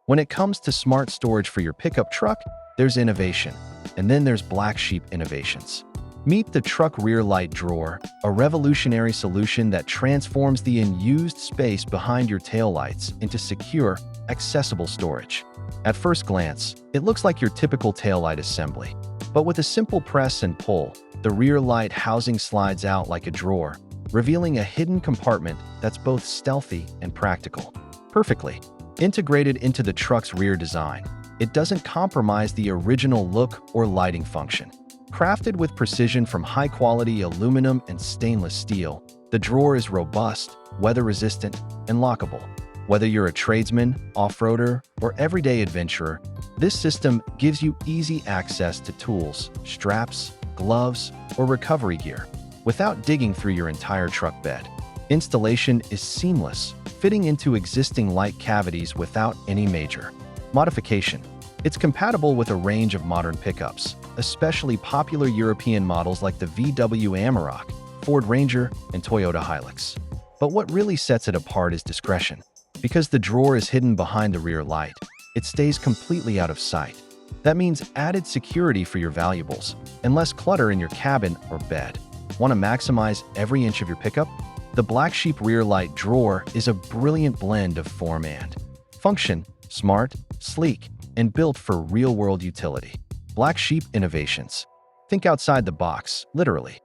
When it comes to smart storage for your pickup truck, there's innovation, and then there's black sheep innovations. Meet the truck rear light drawer, a revolutionary solution that transforms the unused space behind your taillights into secure, accessible storage. At first glance, it looks like your typical taillight assembly, but with a simple press and pull, the rear light housing slides out like a drawer, revealing a hidden compartment that's both stealthy and practical. Perfectly integrated into the truck's rear design, it doesn't compromise the original look or lighting function. Crafted with precision from high-quality aluminum and stainless steel, the drawer is robust, weather-resistant, and lockable. Whether you're a tradesman, off-roader, or everyday adventurer, this system gives you easy access to tools, straps, gloves, or recovery gear without digging through your entire truck bed. Installation is seamless, fitting into existing light cavities without any major modification. It's compatible with a range of modern pickups, especially popular European models like the VW Amarok, Ford Ranger, and Toyota Hilux. But what really sets it apart is discretion. Because the drawer is hidden behind the rear light, it stays completely out of sight. That means added security for your valuables and less clutter in your cabin or bed. Want to maximize every inch of your pickup? The Black Sheep rear light drawer is a brilliant blend of form and function, smart, sleek, and built for real-world utility. Black Sheep innovations. Think outside the box, literally.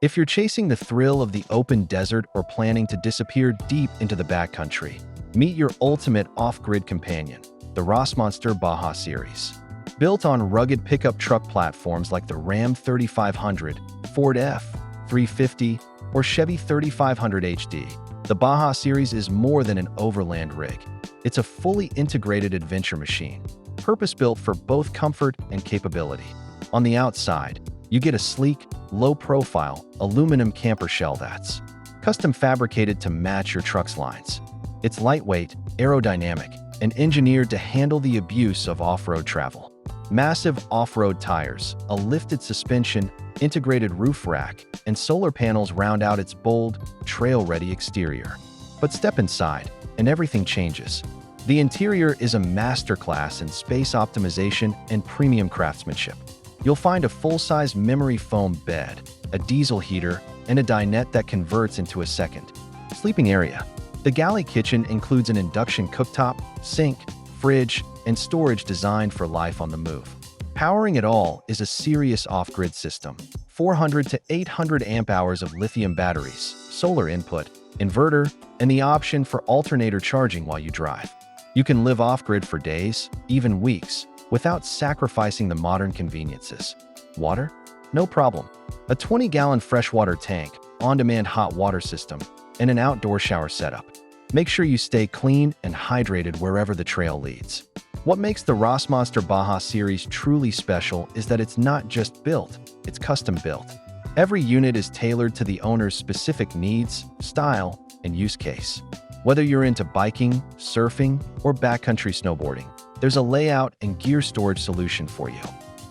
If you're chasing the thrill of the open desert or planning to disappear deep into the backcountry, meet your ultimate off-grid companion, the Rossmonster Baja series. Built on rugged pickup truck platforms like the Ram 3500, Ford F-350, or Chevy 3500 HD, the Baja series is more than an overland rig. It's a fully integrated adventure machine, purpose-built for both comfort and capability. On the outside, you get a sleek, low-profile, aluminum camper shell that's custom fabricated to match your truck's lines. It's lightweight, aerodynamic, and engineered to handle the abuse of off-road travel. Massive off-road tires, a lifted suspension, integrated roof rack, and solar panels round out its bold, trail-ready exterior. But step inside, and everything changes. The interior is a masterclass in space optimization and premium craftsmanship. You'll find a full-size memory foam bed, a diesel heater, and a dinette that converts into a second sleeping area. The galley kitchen includes an induction cooktop, sink, fridge, and storage designed for life on the move. Powering it all is a serious off-grid system. 400 to 800 amp-hours of lithium batteries, solar input, inverter, and the option for alternator charging while you drive. You can live off-grid for days, even weeks, without sacrificing the modern conveniences. Water? No problem. A 20-gallon freshwater tank, on-demand hot water system, and an outdoor shower setup. Make sure you stay clean and hydrated wherever the trail leads. What makes the Rossmonster Baja series truly special is that it's not just built, it's custom built. Every unit is tailored to the owner's specific needs, style, and use case. Whether you're into biking, surfing, or backcountry snowboarding, there's a layout and gear storage solution for you.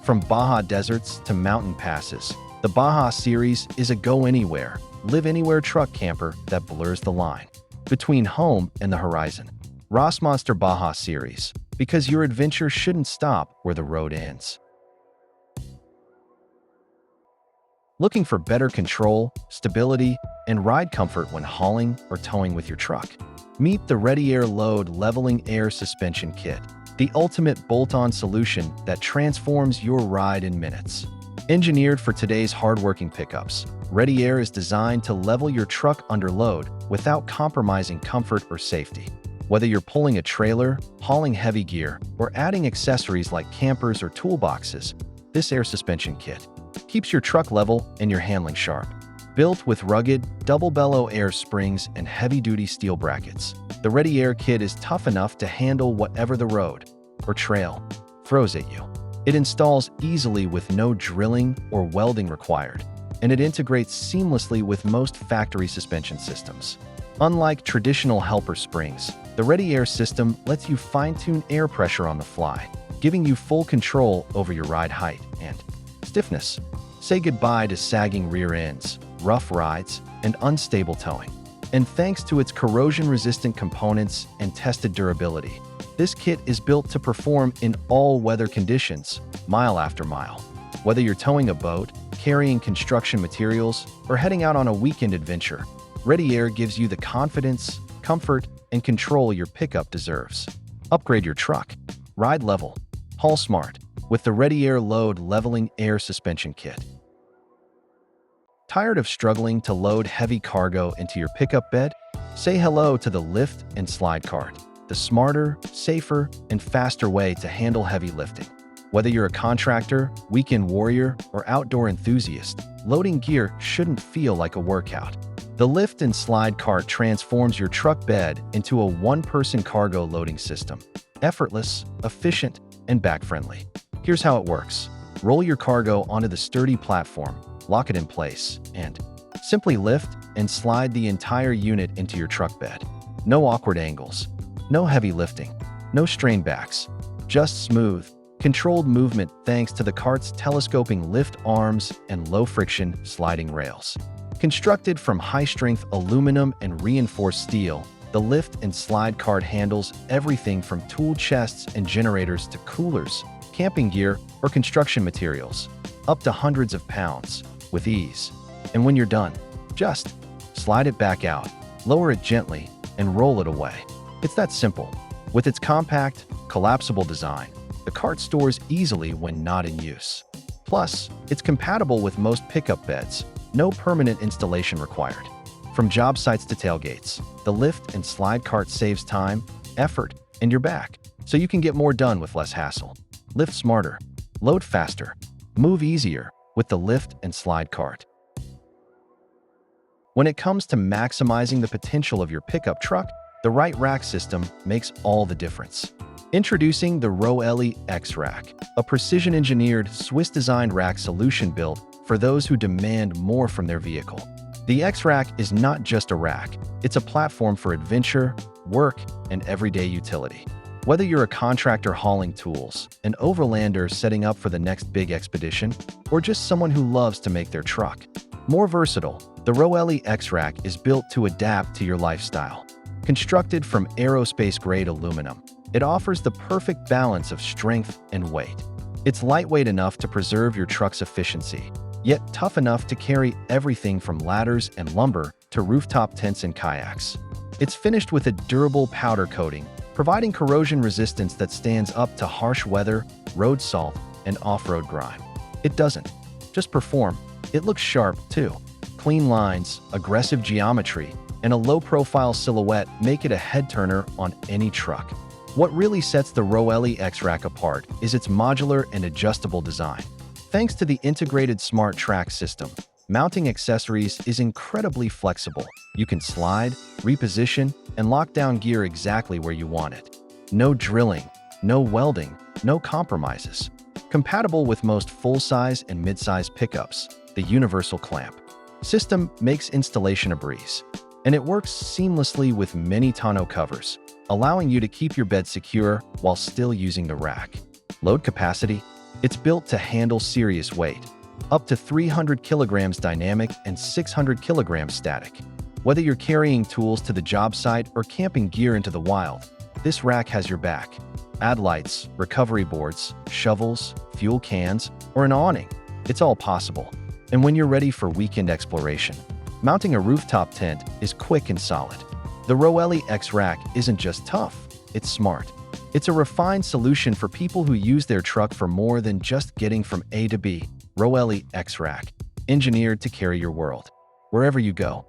From Baja deserts to mountain passes, the Baja series is a go-anywhere, live-anywhere truck camper that blurs the line between home and the horizon. Rossmonster Baja series, because your adventure shouldn't stop where the road ends. Looking for better control, stability, and ride comfort when hauling or towing with your truck? Meet the Readyair Load Leveling Air Suspension Kit, the ultimate bolt-on solution that transforms your ride in minutes. Engineered for today's hardworking pickups, Readyair is designed to level your truck under load without compromising comfort or safety. Whether you're pulling a trailer, hauling heavy gear, or adding accessories like campers or toolboxes, this air suspension kit keeps your truck level and your handling sharp. Built with rugged, double-bellow air springs and heavy-duty steel brackets, the Readyair kit is tough enough to handle whatever the road or trail throws at you. It installs easily with no drilling or welding required, and it integrates seamlessly with most factory suspension systems. Unlike traditional helper springs, the Readyair system lets you fine-tune air pressure on the fly, giving you full control over your ride height and stiffness. Say goodbye to sagging rear ends, rough rides, and unstable towing. And thanks to its corrosion-resistant components and tested durability, this kit is built to perform in all weather conditions, mile after mile. Whether you're towing a boat, carrying construction materials, or heading out on a weekend adventure, Readyair gives you the confidence, comfort, and control your pickup deserves. Upgrade your truck. Ride level. Haul smart with the Readyair Load Leveling Air Suspension Kit. Tired of struggling to load heavy cargo into your pickup bed? Say hello to the Lift and Slide Cart, the smarter, safer, and faster way to handle heavy lifting. Whether you're a contractor, weekend warrior, or outdoor enthusiast, loading gear shouldn't feel like a workout. The Lift and Slide Cart transforms your truck bed into a one-person cargo loading system. Effortless, efficient, and back-friendly. Here's how it works. Roll your cargo onto the sturdy platform, lock it in place, and simply lift and slide the entire unit into your truck bed. No awkward angles, no heavy lifting, no strained backs, just smooth, controlled movement thanks to the cart's telescoping lift arms and low-friction sliding rails. Constructed from high-strength aluminum and reinforced steel, the Lift and Slide Cart handles everything from tool chests and generators to coolers, camping gear, or construction materials, up to hundreds of pounds, with ease. And when you're done, just slide it back out, lower it gently, and roll it away. It's that simple. With its compact, collapsible design, the cart stores easily when not in use. Plus, it's compatible with most pickup beds, no permanent installation required. From job sites to tailgates, the Lift and Slide Cart saves time, effort, and your back, so you can get more done with less hassle. Lift smarter, load faster, move easier with the Lift and Slide Cart. When it comes to maximizing the potential of your pickup truck, the right rack system makes all the difference. Introducing the Roelli X-Rack, a precision-engineered, Swiss-designed rack solution built for those who demand more from their vehicle. The X-Rack is not just a rack, it's a platform for adventure, work, and everyday utility. Whether you're a contractor hauling tools, an overlander setting up for the next big expedition, or just someone who loves to make their truck more versatile, the Roelli X-Rack is built to adapt to your lifestyle. Constructed from aerospace-grade aluminum, it offers the perfect balance of strength and weight. It's lightweight enough to preserve your truck's efficiency, yet tough enough to carry everything from ladders and lumber to rooftop tents and kayaks. It's finished with a durable powder coating, providing corrosion resistance that stands up to harsh weather, road salt, and off-road grime. It doesn't just perform, it looks sharp too. Clean lines, aggressive geometry, and a low-profile silhouette make it a head-turner on any truck. What really sets the Roelli X-Rack apart is its modular and adjustable design. Thanks to the integrated smart track system, mounting accessories is incredibly flexible. You can slide, reposition, and lock down gear exactly where you want it. No drilling, no welding, no compromises. Compatible with most full-size and mid-size pickups, the universal clamp system makes installation a breeze. And it works seamlessly with many tonneau covers, allowing you to keep your bed secure while still using the rack. Load capacity. It's built to handle serious weight, up to 300 kilograms dynamic and 600 kilograms static. Whether you're carrying tools to the job site or camping gear into the wild, this rack has your back. Add lights, recovery boards, shovels, fuel cans, or an awning. It's all possible. And when you're ready for weekend exploration, mounting a rooftop tent is quick and solid. The Roelli X-Rack isn't just tough, it's smart. It's a refined solution for people who use their truck for more than just getting from A to B. Roelli X-Rack, engineered to carry your world, wherever you go.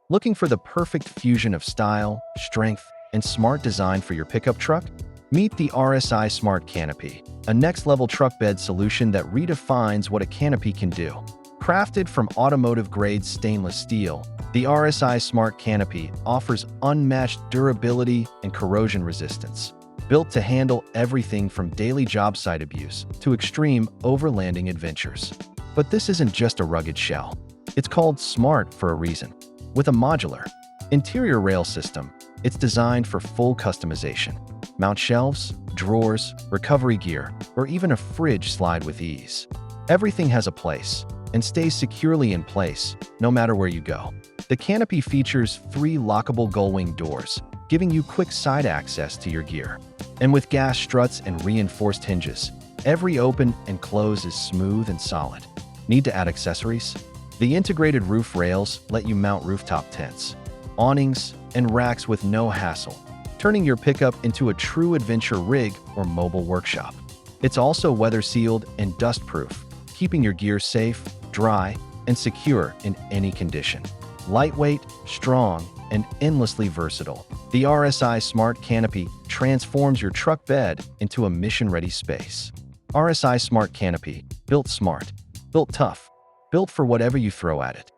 Looking for the perfect fusion of style, strength, and smart design for your pickup truck? Meet the RSI Smart Canopy, a next-level truck bed solution that redefines what a canopy can do. Crafted from automotive-grade stainless steel, the RSI Smart Canopy offers unmatched durability and corrosion resistance. Built to handle everything from daily job site abuse to extreme overlanding adventures. But this isn't just a rugged shell. It's called smart for a reason. With a modular interior rail system, it's designed for full customization. Mount shelves, drawers, recovery gear, or even a fridge slide with ease. Everything has a place, and stays securely in place, no matter where you go. The canopy features 3 lockable gull-wing doors, giving you quick side access to your gear. And with gas struts and reinforced hinges, every open and close is smooth and solid. Need to add accessories? The integrated roof rails let you mount rooftop tents, awnings, and racks with no hassle, turning your pickup into a true adventure rig or mobile workshop. It's also weather-sealed and dust-proof, keeping your gear safe, dry, and secure in any condition. Lightweight, strong, and endlessly versatile, the RSI Smart Canopy transforms your truck bed into a mission-ready space. RSI Smart Canopy, built smart, built tough, built for whatever you throw at it.